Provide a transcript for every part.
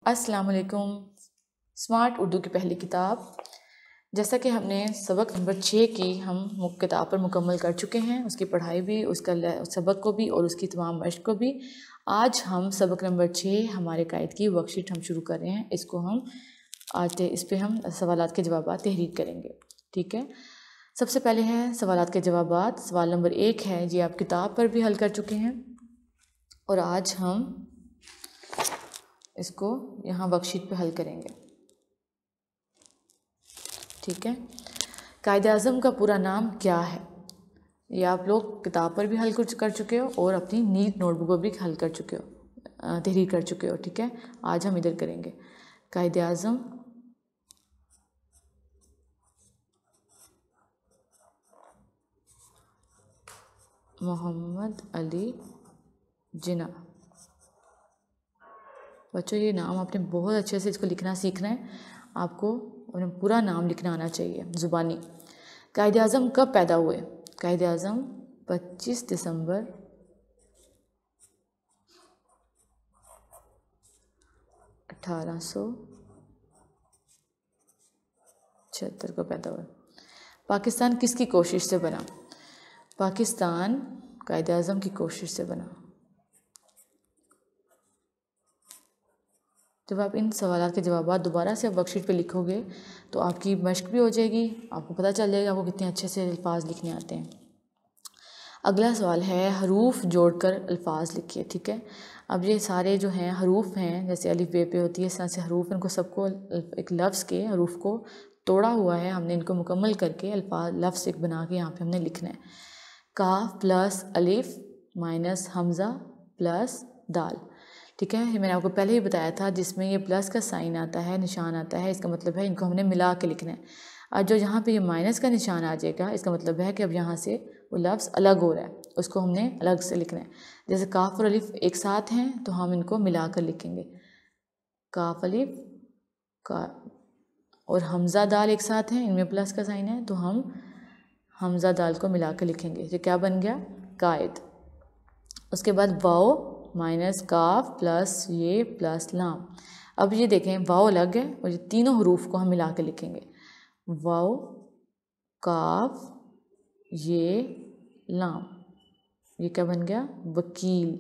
السلام علیکم۔ اسمارٹ اردو کی پہلی کتاب، جیسا کہ ہم نے سبق نمبر 6 کی ہم کتاب پر مکمل کر چکے ہیں، اس کی پڑھائی بھی، اس کا سبق کو بھی اور اس کی تمام مشق کو بھی۔ آج ہم سبق نمبر 6 ہمارے قائد کی ورک شیٹ ہم شروع کر رہے ہیں۔ اس کو ہم آج اس پہ ہم سوالات کے جوابات تحریر کریں گے، ٹھیک ہے۔ سب سے پہلے ہیں سوالات کے جوابات۔ سوال نمبر 1 ہے، یہ آپ کتاب پر بھی حل کر چکے ہیں اور آج ہم اس کو یہاں ورک شیٹ پہ حل کریں گے، ٹھیک ہے۔ قائد اعظم کا پورا نام کیا ہے؟ یہ آپ لوگ کتاب پر بھی حل کر چکے ہو اور اپنی نیٹ نوٹ بک پر بھی حل کر چکے ہو، تحریر کر چکے ہو، ٹھیک ہے۔ آج ہم ادھر کریں گے۔ قائد اعظم محمد علی جناح۔ بچوں یہ نام آپ نے بہت اچھے سے اس کو لکھنا سیکھنا ہے، آپ کو اپنا پورا نام لکھنا آنا چاہیے زبانی۔ قائد اعظم کب پیدا ہوئے؟ قائد اعظم 25 دسمبر 1876 کو پیدا ہوئے۔ پاکستان کس کی کوشش سے بنا؟ پاکستان قائد اعظم کی کوشش سے بنا۔ جب آپ ان سوالات کے جوابات دوبارہ سے ورک شیٹ پہ لکھو گے تو آپ کی مشق بھی ہو جائے گی، آپ کو پتہ چل جائے گا آپ کو کتنے اچھے سے الفاظ لکھنے آتے ہیں۔ اگلا سوال ہے، حروف جوڑ کر الفاظ لکھیے، ٹھیک ہے۔ اب یہ سارے جو ہیں حروف ہیں، جیسے الف بے پہ ہوتی ہے، اس طرح سے حروف، ان کو سب کو ایک لفظ کے حروف کو توڑا ہوا ہے ہم نے، ان کو مکمل کر کے الفاظ لفظ ایک بنا کے یہاں پہ ہم نے لکھنا ہے۔ کاف پلس الف مائنس حمزہ پلس دال، ٹھیک ہے۔ یہ میں نے آپ کو پہلے ہی بتایا تھا، جس میں یہ پلس کا سائن آتا ہے، نشان آتا ہے، اس کا مطلب ہے ان کو ہم نے ملا کے لکھنا ہے۔ اور جو یہاں پہ یہ مائنس کا نشان آ جائے گا، اس کا مطلب ہے کہ اب یہاں سے وہ لفظ الگ ہو رہا ہے، اس کو ہم نے الگ سے لکھنا ہے۔ جیسے کاف اور الف ایک ساتھ ہیں تو ہم ان کو ملا کر لکھیں گے، کاف الف کا، اور حمزہ دال ایک ساتھ ہیں، ان میں پلس کا سائن ہے تو ہم حمزہ دال کو ملا کر لکھیں گے۔ یہ کیا بن گیا؟ قائد۔ اس کے بعد واؤ مائنس کاف پلس یہ پلس لام۔ اب یہ دیکھیں واؤ الگ ہے اور یہ تینوں حروف کو ہم ملا کے لکھیں گے، واؤ کاف یہ لام۔ یہ کیا بن گیا؟ وکیل۔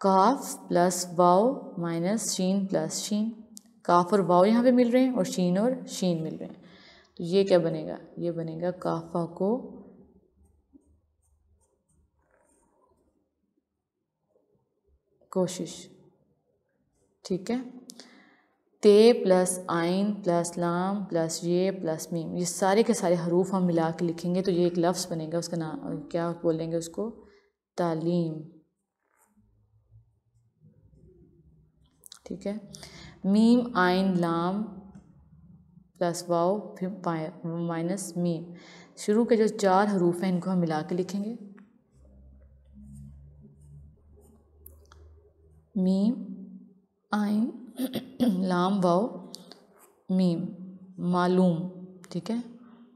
کاف پلس واؤ مائنس شین پلس شین، کاف اور واؤ یہاں پہ مل رہے ہیں اور شین مل رہے ہیں، تو یہ کیا بنے گا؟ یہ بنے گا کافہ کو کوشش، ٹھیک ہے۔ تے پلس آئین پلس لام پلس یہ پلس میم، یہ سارے کے سارے حروف ہم ملا کے لکھیں گے تو یہ ایک لفظ بنے گا، اس کا نام کیا بولیں گے؟ اس کو تعلیم، ٹھیک ہے۔ میم آئین لام پلس واؤ پھر مائنس میم، شروع کے جو 4 حروف ہیں ان کو ہم ملا کے لکھیں گے، میم آئین لام واؤ میم، معلوم، ٹھیک ہے۔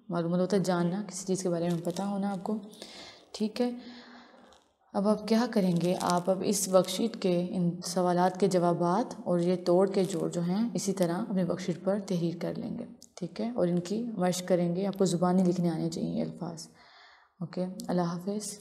معلوم ہوتا ہے جاننا، کسی چیز کے بارے میں پتہ ہونا آپ کو، ٹھیک ہے۔ اب آپ کیا کریں گے؟ آپ اب اس ورک شیٹ کے ان سوالات کے جوابات اور یہ توڑ کے جوڑ جو ہیں اسی طرح اپنے ورک شیٹ پر تحریر کر لیں گے، ٹھیک ہے، اور ان کی مشق کریں گے۔ آپ کو زبانی لکھنے آنے چاہیے الفاظ، اوکے۔ اللہ حافظ۔